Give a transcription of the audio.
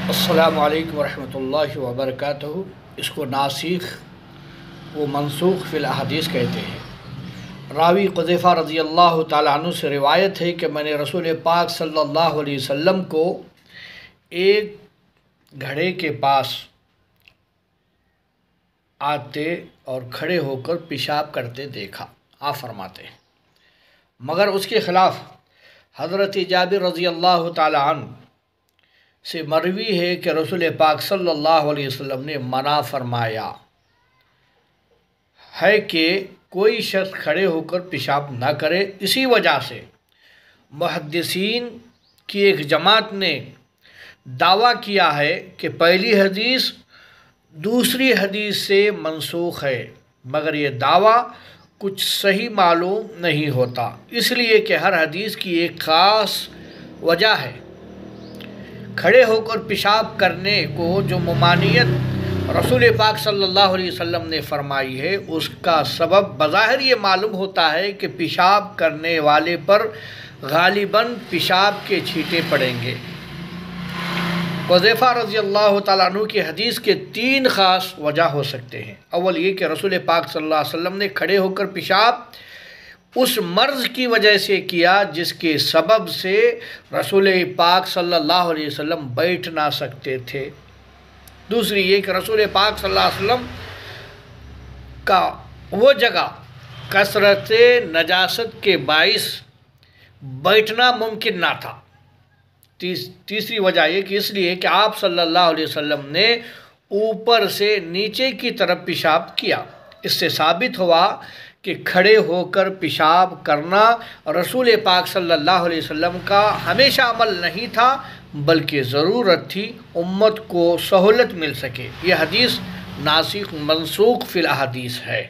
अस्सलामु अलैकुम वरहमतुल्लाहि वबरकातुहू। इसको नासिख व मनसूख फ़िल अहादीस कहते हैं। रावी हुज़ैफ़ा रज़ियल्लाहु ताला अन्हु से रिवायत है कि मैंने रसूल पाक सल्लल्लाहु अलैहि वसल्लम को एक घड़े के पास आते और खड़े होकर पेशाब करते देखा। आप फरमाते हैं, मगर उसके ख़िलाफ़ हज़रत जाबिर रज़ियल्लाहु ताला अन्हु से मरवी है कि रसूल पाक सल्लल्लाहु अलैहि वसल्लम ने मना फरमाया है कि कोई शख्स खड़े होकर पेशाब न करे। इसी वजह से मुहद्दिसीन की एक जमात ने दावा किया है कि पहली हदीस दूसरी हदीस से मनसूख है, मगर ये दावा कुछ सही मालूम नहीं होता, इसलिए कि हर हदीस की एक ख़ास वजह है। खड़े होकर पेशाब करने को जो ममानियत रसूल पाक सल्लल्लाहु अलैहि वसल्लम ने फरमाई है, उसका सबब बज़ाहिर ये मालूम होता है कि पेशाब करने वाले पर गालिबन पेशाब के छींटे पड़ेंगे। हुज़ैफ़ा रज़ियल्लाहु ताला अन्हु की हदीस के तीन ख़ास वजह हो सकते हैं। अव्वल ये कि रसूल पाक सल्लल्लाहु अलैहि वसल्लम ने खड़े होकर पेशाब उस मर्ज़ की वजह से किया जिसके सबब से रसूल पाक सल्लल्लाहु अलैहि वसल्लम बैठ ना सकते थे। दूसरी ये कि रसूल पाक सल्लल्लाहु अलैहि वसल्लम का वो जगह कसरत नजासत के बाइस बैठना मुमकिन ना था। तीसरी वजह ये कि इसलिए कि आप सल्लल्लाहु अलैहि वसल्लम ने ऊपर से नीचे की तरफ पेशाब किया। इससे साबित हुआ कि खड़े होकर पेशाब करना रसूल पाक सल्लल्लाहु अलैहि वसल्लम का हमेशा अमल नहीं था, बल्कि ज़रूरत थी उम्मत को सहूलत मिल सके। यह हदीस नासिख मनसूख फ़िल अहादीस है।